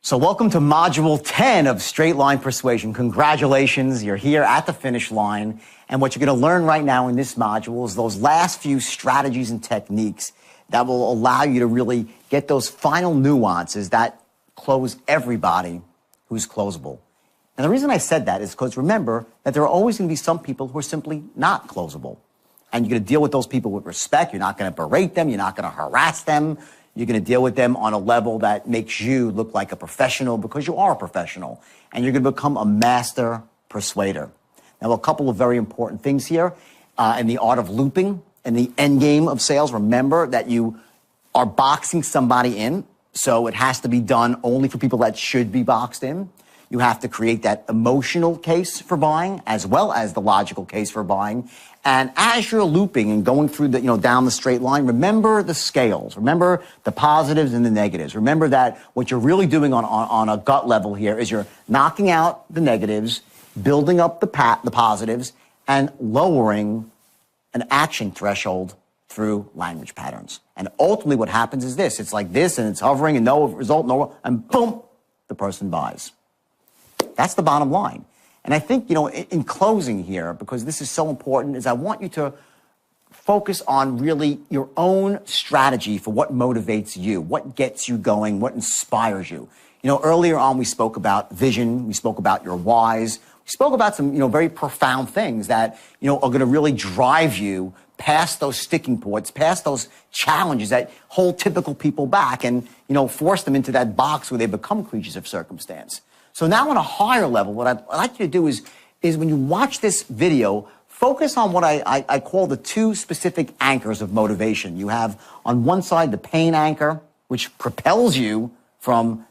So welcome to Module 10 of Straight Line Persuasion. Congratulations, you're here at the finish line. And what you're going to learn right now in this module is those last few strategies and techniques that will allow you to really get those final nuances that close everybody who's closable. And the reason I said that is because remember that there are always going to be some people who are simply not closable. And you're going to deal with those people with respect. You're not going to berate them. You're not going to harass them. You're going to deal with them on a level that makes you look like a professional because you are a professional. And you're going to become a master persuader. Now, a couple of very important things here. In the art of looping and the end game of sales, remember that you are boxing somebody in. So it has to be done only for people that should be boxed in. You have to create that emotional case for buying as well as the logical case for buying. And as you're looping and going through the, down the straight line, remember the scales. Remember the positives and the negatives. Remember that what you're really doing on a gut level here is you're knocking out the negatives, building up the positives, and lowering an action threshold through language patterns. And ultimately what happens is this. It's like this, and it's hovering, and no result, and boom, the person buys. That's the bottom line. And I think, in closing here, because this is so important, is I want you to focus on really your own strategy for what motivates you, what gets you going, what inspires you. Earlier on we spoke about vision, we spoke about your whys, we spoke about some, very profound things that, are going to really drive you past those sticking points, past those challenges that hold typical people back and, force them into that box where they become creatures of circumstance. So now on a higher level, what I'd like you to do is when you watch this video, focus on what I call the two specific anchors of motivation. You have on one side the pain anchor, which propels you from,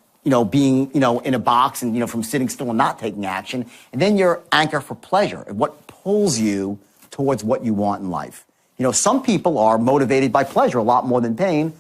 being, in a box and, from sitting still and not taking action. And then your anchor for pleasure, what pulls you towards what you want in life. Some people are motivated by pleasure a lot more than pain.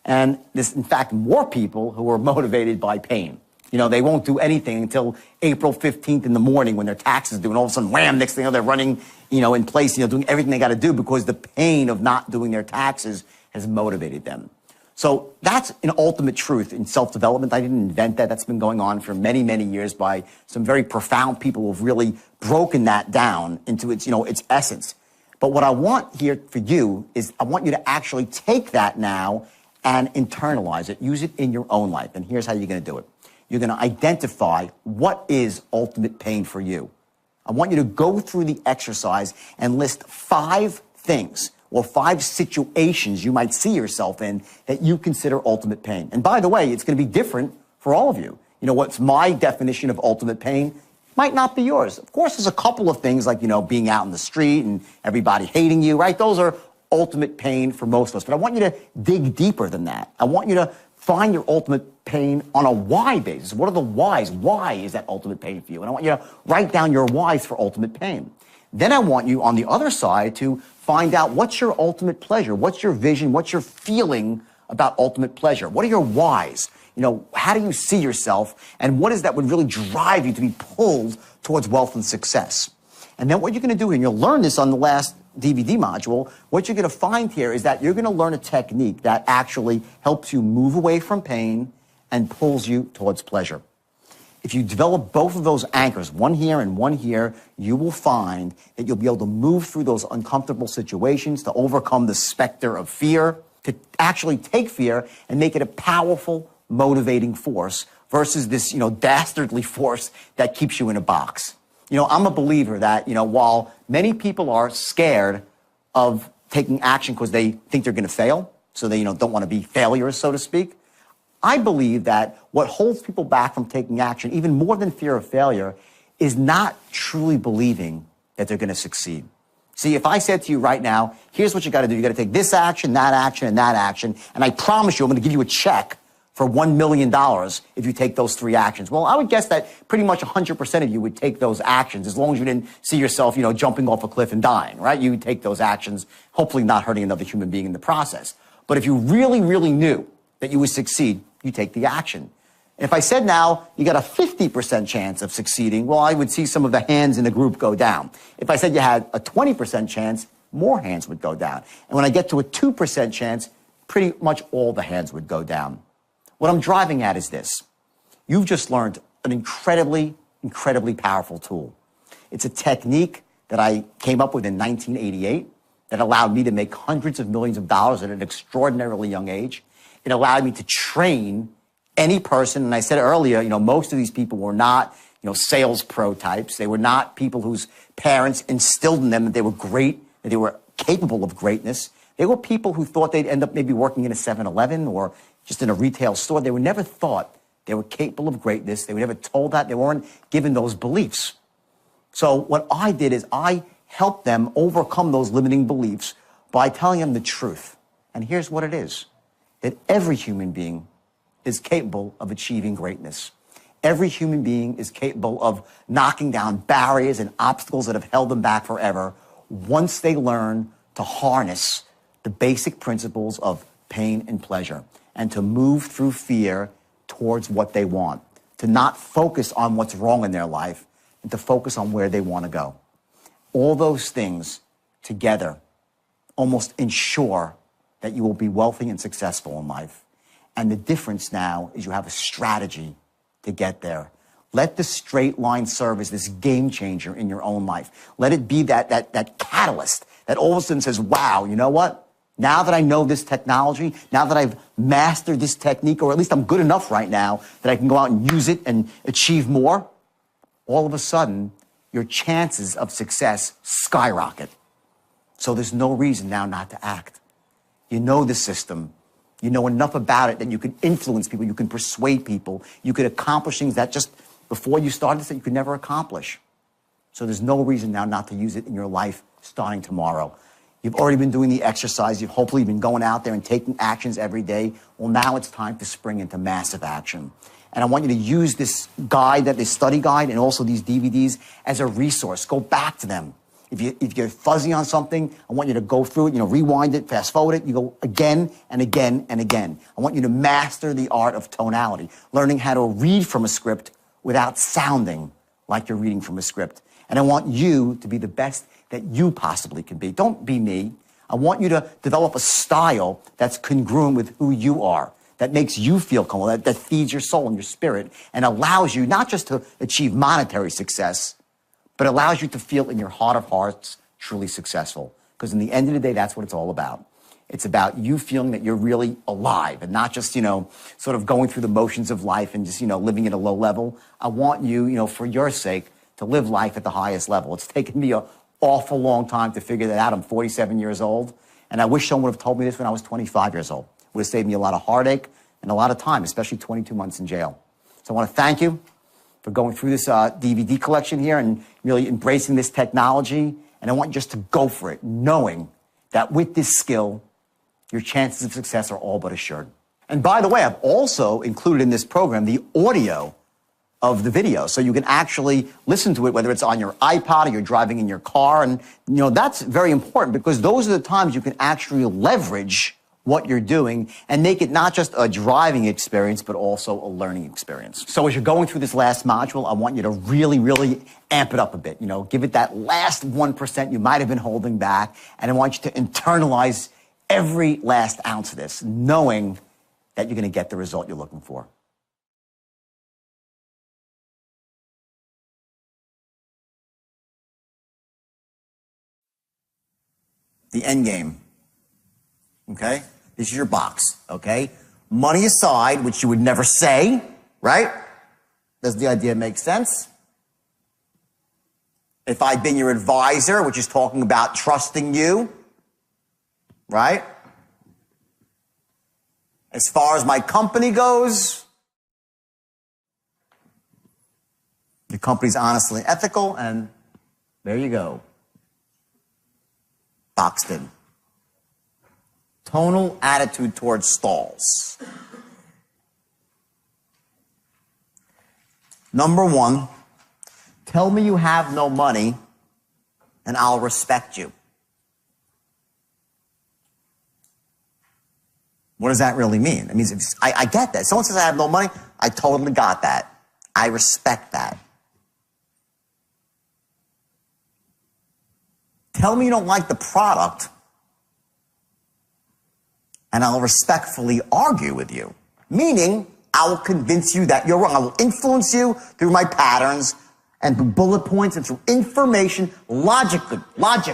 And there's, in fact, more people who are motivated by pain. They won't do anything until April 15th in the morning when their taxes due, and all of a sudden, wham, next thing they're running, in place, doing everything they got to do because the pain of not doing their taxes has motivated them. So that's an ultimate truth in self-development. I didn't invent that. That's been going on for many, many years by some very profound people who have really broken that down into its, its essence. But what I want here for you is I want you to actually take that now and internalize it, use it in your own life. And here's how you're going to do it. You're going to identify what is ultimate pain for you. I want you to go through the exercise and list 5 things or 5 situations you might see yourself in that you consider ultimate pain. And by the way, it's going to be different for all of you. What's my definition of ultimate pain might not be yours. Of course, there's a couple of things like, being out in the street and everybody hating you, right? Those are ultimate pain for most of us. But I want you to dig deeper than that. I want you to find your ultimate pain on a why basis. What are the whys? Why is that ultimate pain for you? And I want you to write down your whys for ultimate pain. Then I want you on the other side to find out what's your ultimate pleasure? What's your vision? What's your feeling about ultimate pleasure? What are your whys? How do you see yourself? And what is that would really drive you to be pulled towards wealth and success? And then what you're going to do, and you'll learn this on the last DVD module, what you're going to find here is that you're going to learn a technique that actually helps you move away from pain and pulls you towards pleasure. If you develop both of those anchors, one here and one here, you will find that you'll be able to move through those uncomfortable situations, to overcome the specter of fear, to actually take fear and make it a powerful, motivating force versus this, dastardly force that keeps you in a box. I'm a believer that, while many people are scared of taking action because they think they're going to fail, so they, don't want to be failures, so to speak, I believe that what holds people back from taking action, even more than fear of failure, is not truly believing that they're going to succeed. See, if I said to you right now, here's what you got to do. You got to take this action, and that action, and I promise you I'm going to give you a check for $1 million if you take those 3 actions. Well, I would guess that pretty much 100% of you would take those actions as long as you didn't see yourself, jumping off a cliff and dying, right? You would take those actions, hopefully not hurting another human being in the process. But if you really, really knew that you would succeed, you take the action. If I said now you got a 50% chance of succeeding, well, I would see some of the hands in the group go down. If I said you had a 20% chance, more hands would go down. And when I get to a 2% chance, pretty much all the hands would go down. What I'm driving at is this. You've just learned an incredibly, incredibly powerful tool. It's a technique that I came up with in 1988 that allowed me to make hundreds of millions of dollars at an extraordinarily young age. It allowed me to train any person, and I said earlier, most of these people were not, sales pro types. They were not people whose parents instilled in them that they were great, that they were capable of greatness. They were people who thought they'd end up maybe working in a 7-Eleven or just in a retail store. They were never thought they were capable of greatness. They were never told that. They weren't given those beliefs. So what I did is I helped them overcome those limiting beliefs by telling them the truth. And here's what it is, that every human being is capable of achieving greatness. Every human being is capable of knocking down barriers and obstacles that have held them back forever once they learn to harness the basic principles of pain and pleasure and to move through fear towards what they want, to not focus on what's wrong in their life and to focus on where they want to go. All those things together almost ensure that you will be wealthy and successful in life. And the difference now is you have a strategy to get there. Let the straight line serve as this game changer in your own life. Let it be that catalyst that all of a sudden says, wow, you know what? Now that I know this technology, now that I've mastered this technique, or at least I'm good enough right now that I can go out and use it and achieve more, all of a sudden, your chances of success skyrocket. So there's no reason now not to act. You know the system. You know enough about it that you can influence people, you can persuade people, you could accomplish things that just before you started this that you could never accomplish. So there's no reason now not to use it in your life starting tomorrow. You've already been doing the exercise, you've hopefully been going out there and taking actions every day. Well, now it's time to spring into massive action. And I want you to use this guide, this study guide, and also these DVDs as a resource. Go back to them. If you're fuzzy on something, I want you to go through it, rewind it, fast forward it. You go again and again and again. I want you to master the art of tonality, learning how to read from a script without sounding like you're reading from a script. And I want you to be the best that you possibly can be. Don't be me. I want you to develop a style that's congruent with who you are, that makes you feel comfortable, that feeds your soul and your spirit, and allows you not just to achieve monetary success, but allows you to feel in your heart of hearts truly successful. Because in the end of the day, that's what it's all about. It's about you feeling that you're really alive and not just, sort of going through the motions of life and just, living at a low level. I want you, for your sake, to live life at the highest level. It's taken me an awful long time to figure that out. I'm 47 years old, and I wish someone would have told me this when I was 25 years old. It would have saved me a lot of heartache and a lot of time, especially 22 months in jail. So I want to thank you for going through this DVD collection here and really embracing this technology. And I want you just to go for it, knowing that with this skill, your chances of success are all but assured. And by the way, I've also included in this program the audio of the video, so you can actually listen to it, whether it's on your iPod or you're driving in your car. And, that's very important because those are the times you can actually leverage what you're doing and make it not just a driving experience, but also a learning experience. So as you're going through this last module, I want you to really, really amp it up a bit. Give it that last 1% you might have been holding back. And I want you to internalize every last ounce of this, knowing that you're going to get the result you're looking for. The end game. Okay? This is your box, okay? Money aside, which you would never say, right? Does the idea make sense? If I'd been your advisor, which is talking about trusting you, right? As far as my company goes, your company's honestly ethical, and there you go. Boxed in. Tonal attitude towards stalls. Number one, tell me you have no money and I'll respect you. What does that really mean? It means I get that. Someone says I have no money, I totally got that. I respect that. Tell me you don't like the product and I'll respectfully argue with you. Meaning, I will convince you that you're wrong. I will influence you through my patterns and through bullet points and through information, logic, not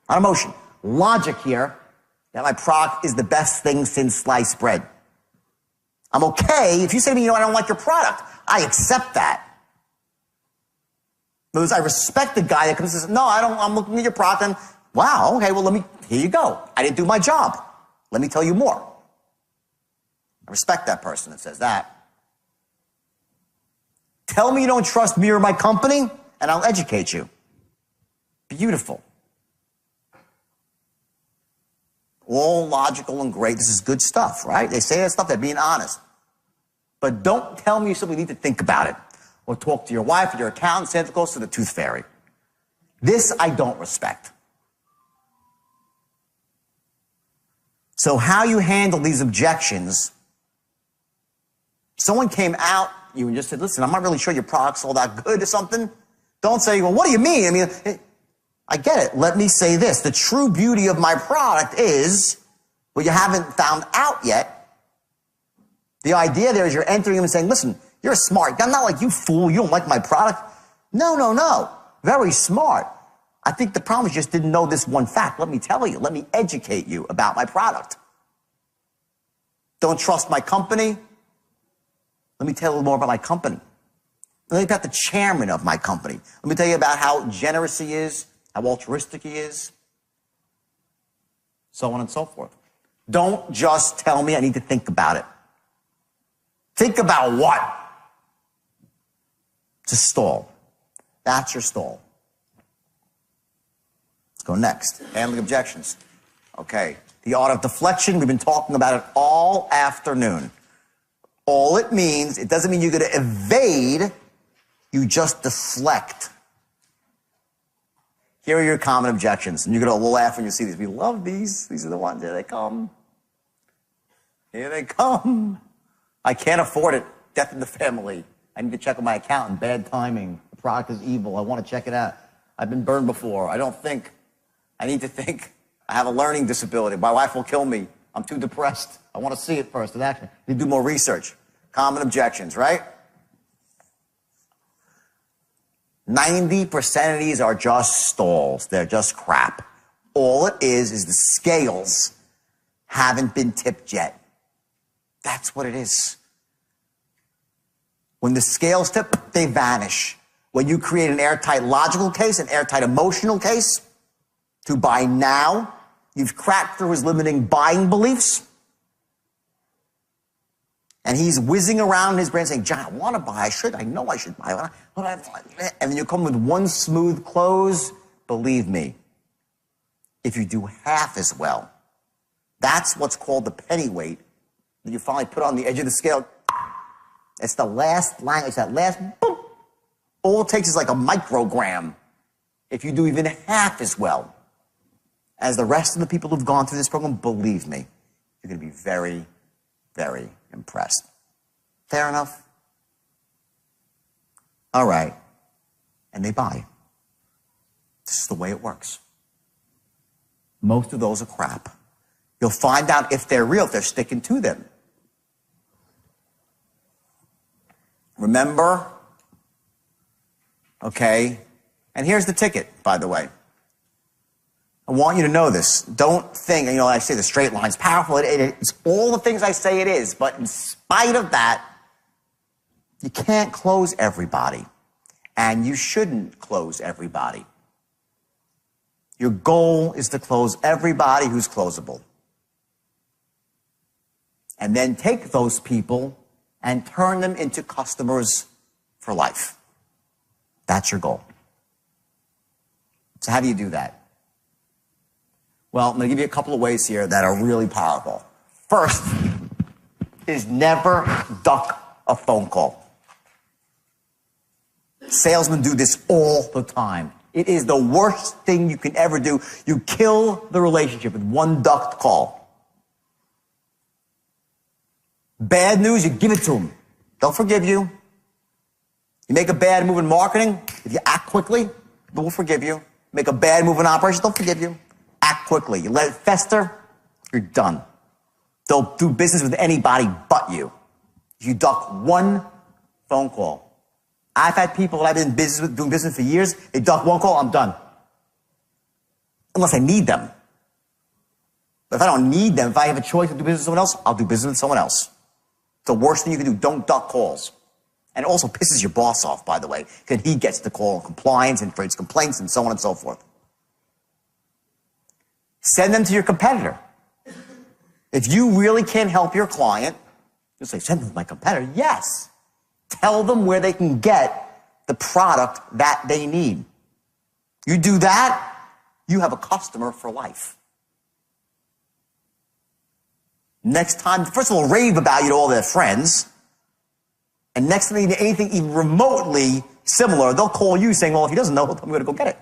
emotion, logic here, that my product is the best thing since sliced bread. I'm okay if you say to me, I don't like your product. I accept that. Because I respect the guy that comes and says, no, I'm looking at your product and, wow, okay, well, here you go. I didn't do my job. Let me tell you more. I respect that person that says that. Tell me you don't trust me or my company, and I'll educate you. Beautiful. All logical and great. This is good stuff, right? They say that stuff, they're being honest. But don't tell me you simply need to think about it. Or talk to your wife or your accountant, Santa Claus, to the tooth fairy. This I don't respect. So how you handle these objections, someone came out you and just said, listen, I'm not really sure your product's all that good or something. Don't say, well, what do you mean? I mean, I get it. Let me say this. The true beauty of my product is, what you haven't found out yet, the idea there is you're entering them and saying, listen, you're smart. I'm not like you fool. You don't like my product. No. Very smart. I think the problem is you just didn't know this one fact. Let me tell you. Let me educate you about my product. Don't trust my company? Let me tell you a little more about my company. Let me tell you about the chairman of my company. Let me tell you about how generous he is, how altruistic he is, so on and so forth. Don't just tell me I need to think about it. Think about what? It's a stall. That's your stall. Let's go next. Handling objections. Okay. The art of deflection. We've been talking about it all afternoon. All it means, it doesn't mean you're going to evade, you just deflect. Here are your common objections. And you're going to laugh when you see these. We love these. These are the ones. Here they come. Here they come. I can't afford it. Death in the family. I need to check with my accountant. Bad timing. The product is evil. I want to check it out. I've been burned before. I don't think. I need to think. I have a learning disability. My wife will kill me. I'm too depressed. I want to see it first in action. I need to do more research. Common objections, right? 90% of these are just stalls. They're just crap. All it is the scales haven't been tipped yet. That's what it is. When the scales tip, they vanish. When you create an airtight logical case, an airtight emotional case, to buy now, you've cracked through his limiting buying beliefs. And he's whizzing around in his brain saying, John, I want to buy, I know I should buy. And then you come with one smooth close. Believe me, if you do half as well, that's what's called the penny weight that you finally put on the edge of the scale. It's the last line, it's that last boom. All it takes is like a microgram. If you do even half as well as the rest of the people who've gone through this program, believe me, you're going to be very, very impressed. Fair enough? All right. And they buy. This is the way it works. Most of those are crap. You'll find out if they're real, if they're sticking to them. Remember? Okay? And here's the ticket, by the way. I want you to know this. Don't think, I say the straight line's powerful. It's all the things I say it is. But in spite of that, you can't close everybody. And you shouldn't close everybody. Your goal is to close everybody who's closable. And then take those people and turn them into customers for life. That's your goal. So how do you do that? Well, I'm going to give you a couple of ways here that are really powerful. First is never duck a phone call. Salesmen do this all the time. It is the worst thing you can ever do. You kill the relationship with one ducked call. Bad news, you give it to them. They'll forgive you. You make a bad move in marketing, if you act quickly, they'll forgive you. Make a bad move in operations, they'll forgive you. Act quickly. You let it fester, you're done. They'll do business with anybody but you. if you duck one phone call. I've had people that I've been in business with, doing business for years, they duck one call, I'm done. Unless I need them. But if I don't need them, if I have a choice to do business with someone else, I'll do business with someone else. It's the worst thing you can do. Don't duck calls. And it also pisses your boss off, by the way, because he gets the call on compliance and creates complaints and so on and so forth. Send them to your competitor. If you really can't help your client, you say, send them to my competitor. Yes. Tell them where they can get the product that they need. You do that, you have a customer for life. Next time, first of all, rave about you to all their friends. And next time they need anything even remotely similar, they'll call you saying, well, if he doesn't know, he'll tell me where to go get it.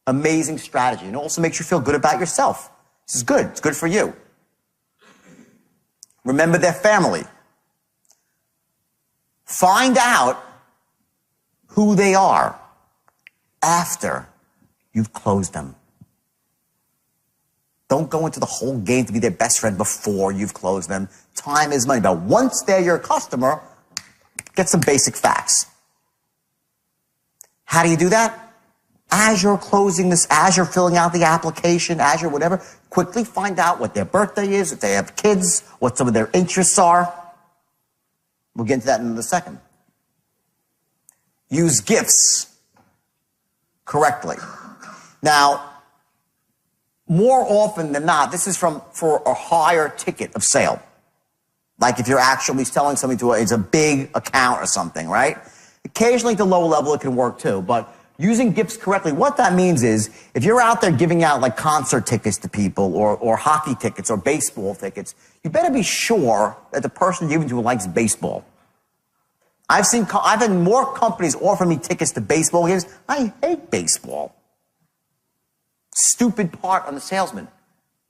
Amazing strategy. And it also makes you feel good about yourself. This is good. It's good for you. Remember their family. Find out who they are after you've closed them. Don't go into the whole game to be their best friend before you've closed them. Time is money. But once they're your customer, get some basic facts. How do you do that? As you're closing this, as you're filling out the application, as you're whatever, quickly find out what their birthday is, if they have kids, what some of their interests are. We'll get into that in a second. Use gifts correctly. Now, more often than not, this is for a higher ticket of sale. Like if you're actually selling something to it's a big account or something, right? Occasionally at the low level it can work too, but using gifts correctly, what that means is if you're out there giving out like concert tickets to people or hockey tickets or baseball tickets, you better be sure that the person you're giving to likes baseball. I've had more companies offer me tickets to baseball games. I hate baseball. Stupid part on the salesman.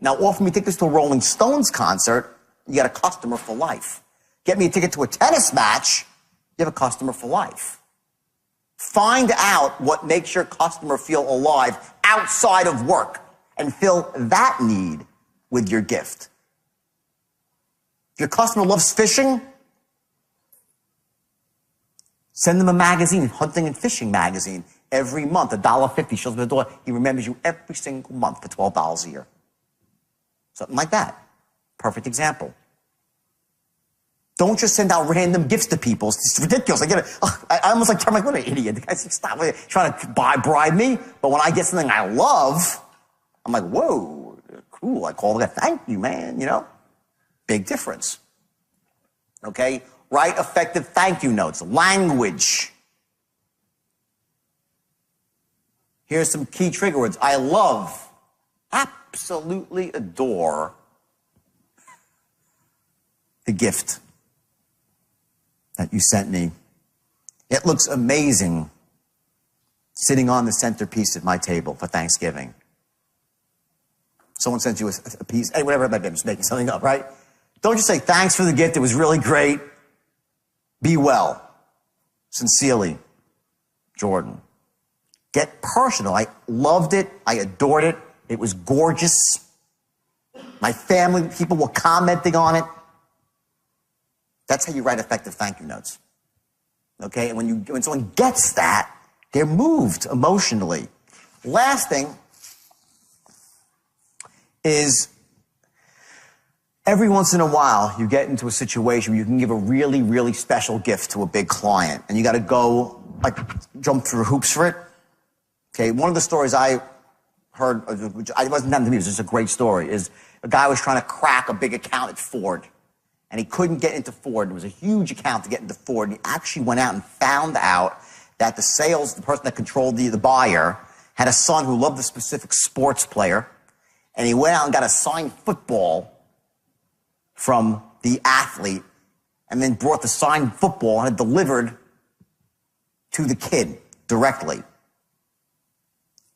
Now offer me tickets to a Rolling Stones concert, you got a customer for life. Get me a ticket to a tennis match, you have a customer for life. Find out what makes your customer feel alive outside of work and fill that need with your gift. If your customer loves fishing, send them a magazine, hunting and fishing magazine, every month, $1.50 shows up at the door. He remembers you every single month for $12 a year. Something like that. Perfect example. Don't just send out random gifts to people. It's ridiculous. I almost like turn like, what an idiot. The guy's like, stop trying to bribe me. But when I get something I love, I'm like, whoa, cool. I call it a thank you, man, you know? Big difference. Okay? Write effective thank you notes. Language. Here's some key trigger words. I love, absolutely adore the gift that you sent me. It looks amazing sitting on the centerpiece of my table for Thanksgiving. Someone sent you a piece, hey, whatever it might be, I'm just making something up, right? Don't just say, thanks for the gift, it was really great. Be well. Sincerely, Jordan. Get personal. I loved it. I adored it. It was gorgeous. My family, people were commenting on it. That's how you write effective thank you notes. Okay? And when someone gets that, they're moved emotionally. Last thing is every once in a while you get into a situation where you can give a really, really special gift to a big client and you got to go like jump through hoops for it. Okay, one of the stories I heard, which it wasn't happening to me, it was just a great story, is a guy was trying to crack a big account at Ford. And he couldn't get into Ford. It was a huge account to get into Ford. And he actually went out and found out that the person that controlled the buyer, had a son who loved a specific sports player. And he went out and got a signed football from the athlete and then brought the signed football and had delivered to the kid directly.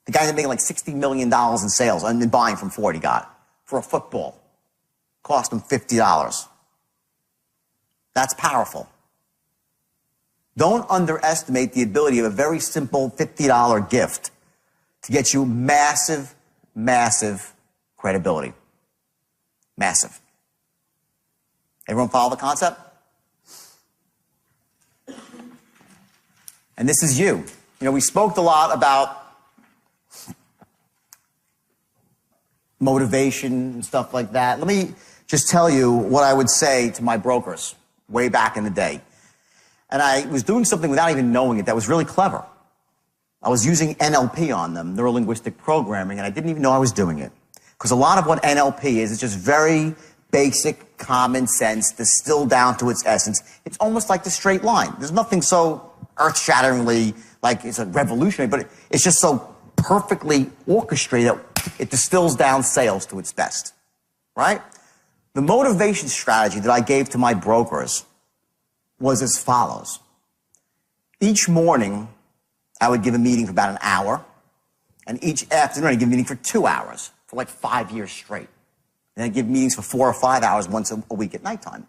The guy ended up making like $60 million in sales and buying from Ford he got for a football. Cost him $50. That's powerful. Don't underestimate the ability of a very simple $50 gift to get you massive, massive credibility. Massive. Everyone follow the concept? And this is you. You know, we spoke a lot about motivation and stuff like that. Let me just tell you what I would say to my brokers way back in the day. And I was doing something without even knowing it that was really clever. I was using NLP on them, neuro-linguistic programming, and I didn't even know I was doing it. Because a lot of what NLP is just very basic, common sense, distilled down to its essence. It's almost like the straight line. There's nothing so earth-shatteringly, like it's a revolutionary, but it's just so perfectly orchestrated that it distills down sales to its best, right? The motivation strategy that I gave to my brokers was as follows. Each morning, I would give a meeting for about an hour, and each afternoon I'd give a meeting for 2 hours for like 5 years straight. And I'd give meetings for 4 or 5 hours once a week at nighttime.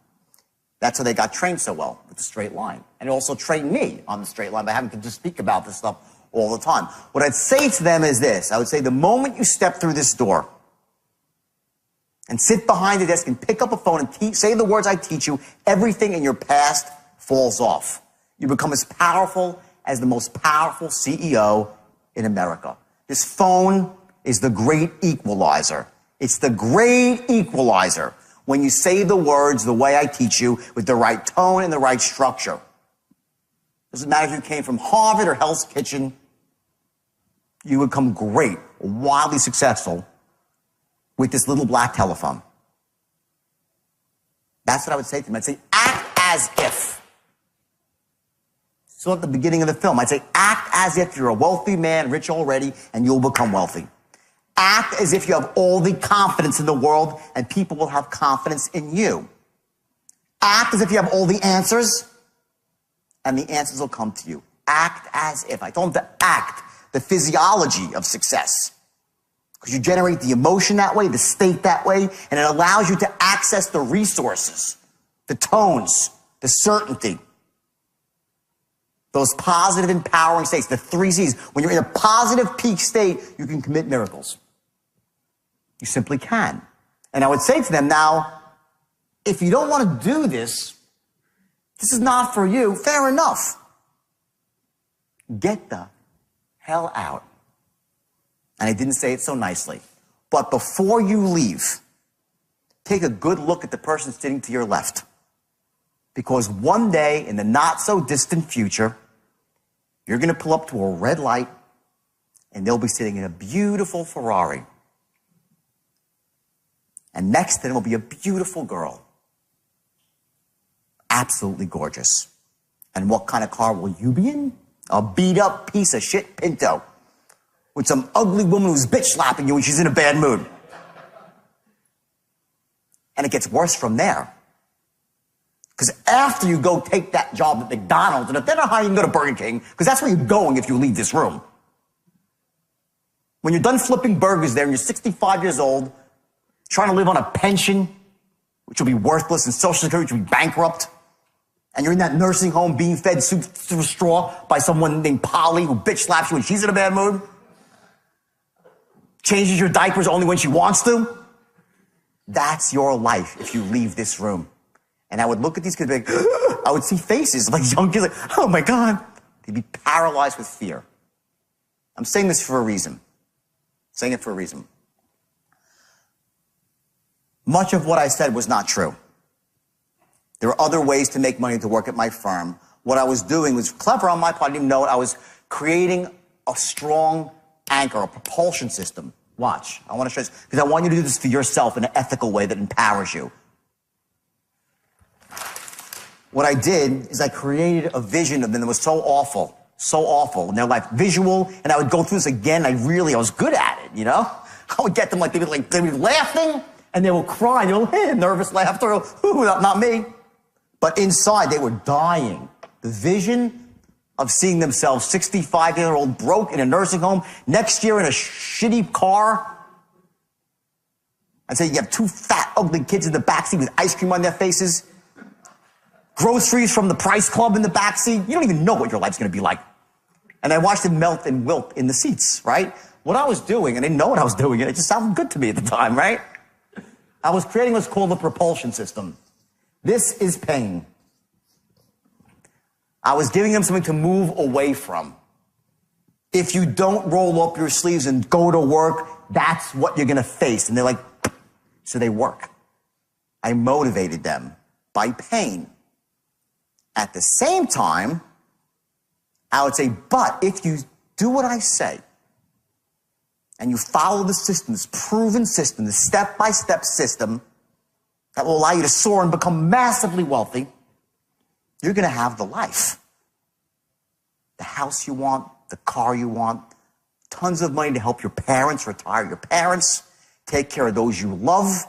That's how they got trained so well with the straight line. And it also trained me on the straight line by having to just speak about this stuff all the time. What I'd say to them is this. I would say the moment you step through this door and sit behind the desk and pick up a phone and say the words I teach you, everything in your past falls off. You become as powerful as the most powerful CEO in America. This phone is the great equalizer. It's the great equalizer when you say the words the way I teach you with the right tone and the right structure. Doesn't matter if you came from Harvard or Hell's Kitchen, you would become great, wildly successful with this little black telephone. That's what I would say to them. I'd say, act as if. So at the beginning of the film, I'd say, act as if you're a wealthy man, rich already, and you'll become wealthy. Act as if you have all the confidence in the world, and people will have confidence in you. Act as if you have all the answers, and the answers will come to you. Act as if. I told them to act the physiology of success. Because you generate the emotion that way, the state that way, and it allows you to access the resources, the tones, the certainty. Those positive, empowering states, the 3 C's. When you're in a positive peak state, you can commit miracles. You simply can. And I would say to them, now, if you don't want to do this, this is not for you, fair enough. Get the hell out. And I didn't say it so nicely. But before you leave, take a good look at the person sitting to your left. Because one day in the not so distant future, you're going to pull up to a red light and they'll be sitting in a beautiful Ferrari. And next to them will be a beautiful girl. Absolutely gorgeous. And what kind of car will you be in? A beat up piece of shit Pinto. With some ugly woman who's bitch slapping you when she's in a bad mood. And it gets worse from there. Because after you go take that job at McDonald's, and if they're not hiring, you can go to Burger King, because that's where you're going if you leave this room. When you're done flipping burgers there and you're 65 years old, trying to live on a pension, which will be worthless, and Social Security, which will be bankrupt, and you're in that nursing home being fed soup through a straw by someone named Polly who bitch slaps you when she's in a bad mood, changes your diapers only when she wants to, that's your life if you leave this room. And I would look at these kids and be like, I would see faces of like young kids like, oh my God. They'd be paralyzed with fear. I'm saying this for a reason. Saying it for a reason. Much of what I said was not true. There are other ways to make money to work at my firm. What I was doing was clever on my part. I didn't even know it. I was creating a strong anchor, a propulsion system. Watch. I want to show this because I want you to do this for yourself in an ethical way that empowers you. What I did is I created a vision of them that was so awful in their life. Visual, and I would go through this again. I was good at it, you know? I would get them they'd be laughing, and they would cry. They would, hey, nervous laughter. Ooh, not me. But inside, they were dying. The vision of seeing themselves 65-year-old broke in a nursing home, next year in a shitty car. I'd say you have 2 fat, ugly kids in the backseat with ice cream on their faces. Groceries from the Price Club in the backseat. You don't even know what your life's going to be like. And I watched them melt and wilt in the seats, right? What I was doing, and I didn't know what I was doing, and it just sounded good to me at the time, right? I was creating what's called a propulsion system. This is pain. I was giving them something to move away from. If you don't roll up your sleeves and go to work, that's what you're going to face. And they're like, so they work. I motivated them by pain. At the same time, I would say, but if you do what I say, and you follow the system, this proven system, the step-by-step system that will allow you to soar and become massively wealthy, you're going to have the life. The house you want, the car you want, tons of money to help your parents retire your parents, take care of those you love,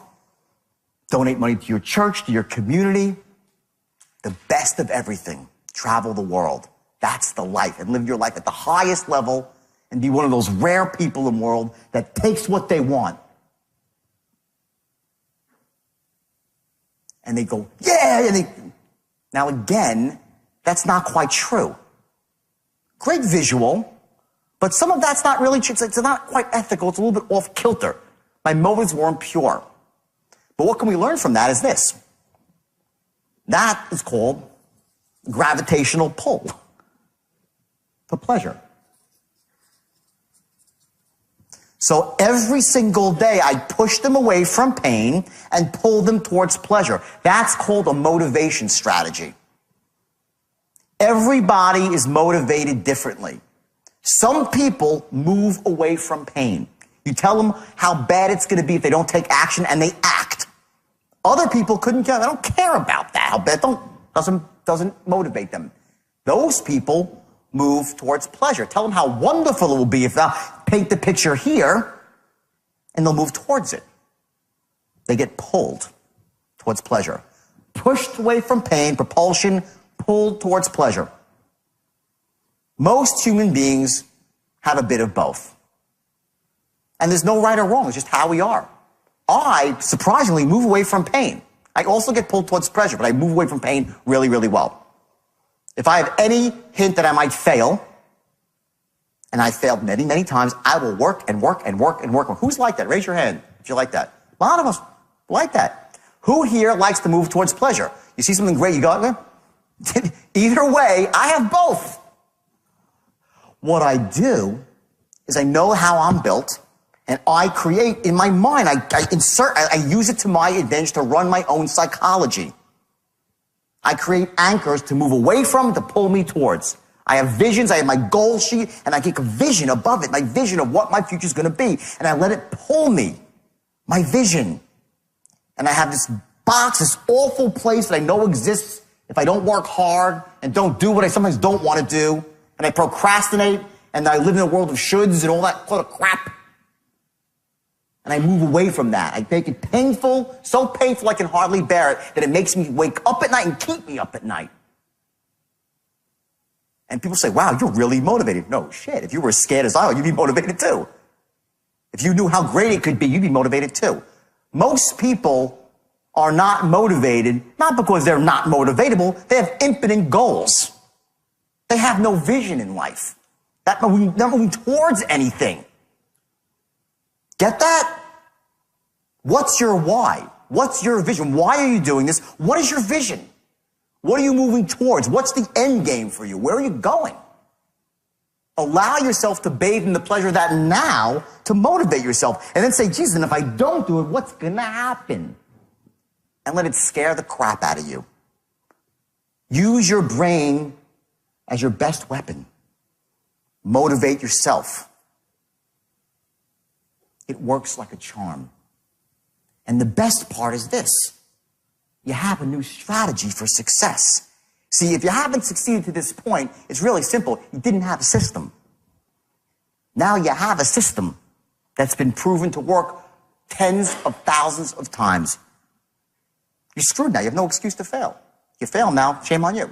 donate money to your church, to your community, the best of everything, travel the world. That's the life, and live your life at the highest level and be one of those rare people in the world that takes what they want. And they go, yeah, and now again, that's not quite true. Great visual, but some of that's not really true. It's not quite ethical. It's a little bit off kilter. My motives weren't pure. But what can we learn from that is this. That is called gravitational pull to pleasure. So every single day, I push them away from pain and pull them towards pleasure. That's called a motivation strategy. Everybody is motivated differently. Some people move away from pain. You tell them how bad it's going to be if they don't take action, and they act. Other people couldn't care. They don't care about that. How bad doesn't motivate them. Those people move towards pleasure. Tell them how wonderful it will be if they'll paint the picture here, and they'll move towards it. They get pulled towards pleasure. Pushed away from pain, propulsion, pulled towards pleasure. Most human beings have a bit of both. And there's no right or wrong. It's just how we are. I, surprisingly, move away from pain. I also get pulled towards pleasure, but I move away from pain really, really well. If I have any hint that I might fail, and I failed many, many times, I will work and work and work and work. Who's like that? Raise your hand if you like that. A lot of us like that. Who here likes to move towards pleasure? You see something great, you go, either way, I have both. What I do is I know how I'm built, and I create in my mind, I use it to my advantage to run my own psychology. I create anchors to move away from, to pull me towards. I have visions, I have my goal sheet, and I take a vision above it, my vision of what my future is going to be, and I let it pull me, my vision. And I have this box, this awful place that I know exists if I don't work hard and don't do what I sometimes don't want to do, and I procrastinate, and I live in a world of shoulds and all that sort of crap. And I move away from that. I make it painful, so painful I can hardly bear it, that it makes me wake up at night and keep me up at night. And people say, wow, you're really motivated. No, shit. If you were as scared as I was, you'd be motivated too. If you knew how great it could be, you'd be motivated too. Most people are not motivated, not because they're not motivatable, they have infinite goals. They have no vision in life. They're not moving towards anything. Get that? What's your why? What's your vision? Why are you doing this? What is your vision? What are you moving towards? What's the end game for you? Where are you going? Allow yourself to bathe in the pleasure of that now to motivate yourself. And then say, Jesus, and if I don't do it, what's going to happen? And let it scare the crap out of you. Use your brain as your best weapon. Motivate yourself. It works like a charm. And the best part is this. You have a new strategy for success. See, if you haven't succeeded to this point, it's really simple. You didn't have a system. Now you have a system that's been proven to work tens of thousands of times. You're screwed now. You have no excuse to fail. You fail now, shame on you.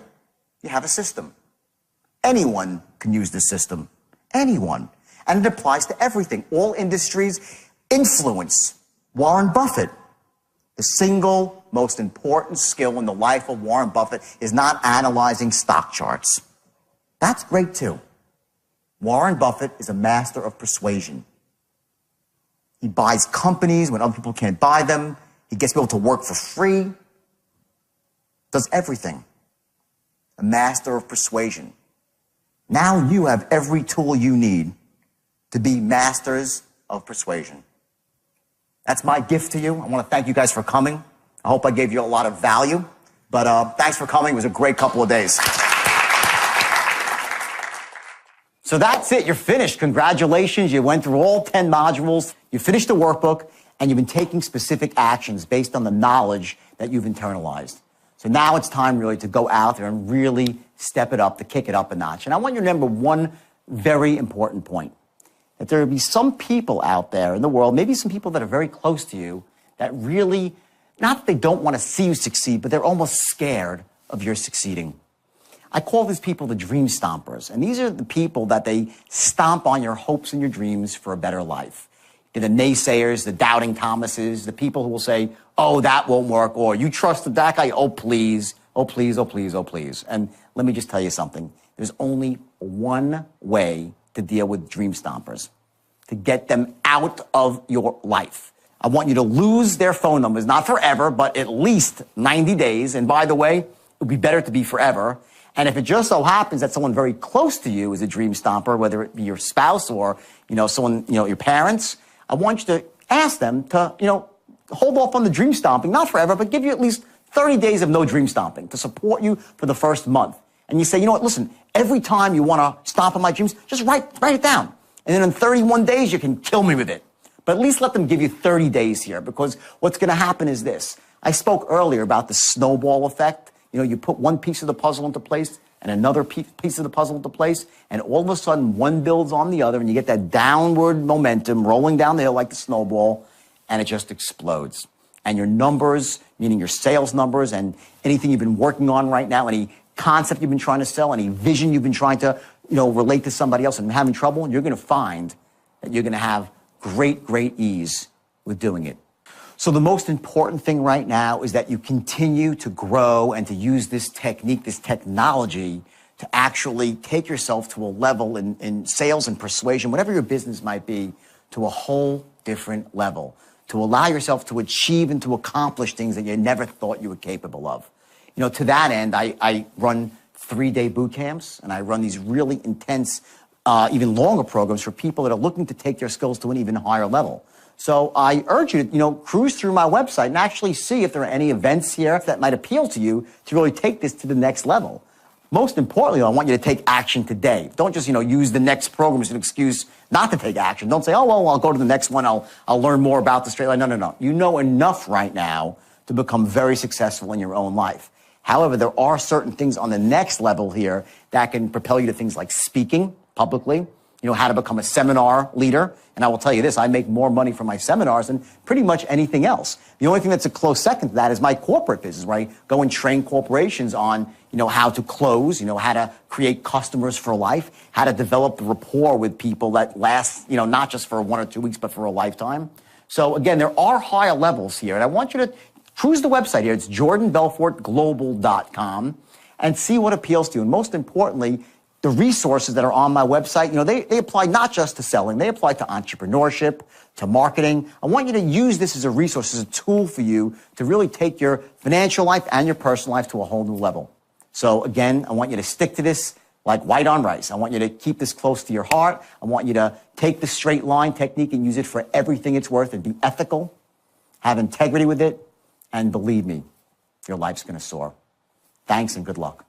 You have a system. Anyone can use this system. Anyone. And it applies to everything. All industries. Influence. Warren Buffett. The single most important skill in the life of Warren Buffett is not analyzing stock charts. That's great too. Warren Buffett is a master of persuasion. He buys companies when other people can't buy them. He gets people to work for free. does everything. A master of persuasion. Now you have every tool you need to be masters of persuasion. That's my gift to you. I want to thank you guys for coming. I hope I gave you a lot of value. But thanks for coming. It was a great couple of days. So that's it. You're finished. Congratulations. You went through all 10 modules. You finished the workbook, and you've been taking specific actions based on the knowledge that you've internalized. So now it's time really to go out there and really step it up, to kick it up a notch. And I want you to remember one very important point. That there will be some people out there in the world, maybe some people that are very close to you, that really, not that they don't want to see you succeed, but they're almost scared of your succeeding. I call these people the dream stompers. And these are the people that they stomp on your hopes and your dreams for a better life. The naysayers, the doubting Thomases, the people who will say, oh, that won't work, or you trusted that guy, oh, please, oh, please, oh, please, oh, please. And let me just tell you something. There's only one way to deal with dream stompers, to get them out of your life. I want you to lose their phone numbers, not forever, but at least 90 days. And by the way, it would be better to be forever. And if it just so happens that someone very close to you is a dream stomper, whether it be your spouse or, someone, your parents, I want you to ask them to, hold off on the dream stomping, not forever, but give you at least 30 days of no dream stomping to support you for the first month. And you say, you know what, listen, every time you want to stomp on my dreams, just write it down. And then in 31 days, you can kill me with it. But at least let them give you 30 days here, because what's going to happen is this. I spoke earlier about the snowball effect. You put one piece of the puzzle into place and another piece of the puzzle into place, and all of a sudden one builds on the other, and you get that downward momentum rolling down the hill like the snowball, and it just explodes. And your numbers, meaning your sales numbers and anything you've been working on right now, any concept you've been trying to sell, any vision you've been trying to, relate to somebody else and having trouble, you're going to find that you're going to have great ease with doing it. So the most important thing right now is that you continue to grow and to use this technique, this technology, to actually take yourself to a level in sales and persuasion, whatever your business might be, to a whole different level, to allow yourself to achieve and to accomplish things that you never thought you were capable of. To that end, I run 3-day boot camps, and I run these really intense, even longer programs for people that are looking to take their skills to an even higher level. So I urge you to, cruise through my website and actually see if there are any events here that might appeal to you to really take this to the next level. Most importantly, I want you to take action today. Don't just, use the next program as an excuse not to take action. Don't say, oh, well, I'll go to the next one. I'll learn more about the straight line. No. You know enough right now to become very successful in your own life. However, there are certain things on the next level here that can propel you to things like speaking publicly, how to become a seminar leader. And I will tell you this, I make more money from my seminars than pretty much anything else. The only thing that's a close second to that is my corporate business, where I go and train corporations on, how to close, how to create customers for life, how to develop the rapport with people that lasts, not just for 1 or 2 weeks, but for a lifetime. So again, there are higher levels here. And I want you to cruise the website here. It's jordanbelfortglobal.com and see what appeals to you. And most importantly, the resources that are on my website, they apply not just to selling, they apply to entrepreneurship, to marketing. I want you to use this as a resource, as a tool for you to really take your financial life and your personal life to a whole new level. So again, I want you to stick to this like white on rice. I want you to keep this close to your heart. I want you to take the straight line technique and use it for everything it's worth and be ethical, have integrity with it, and believe me, your life's going to soar. Thanks and good luck.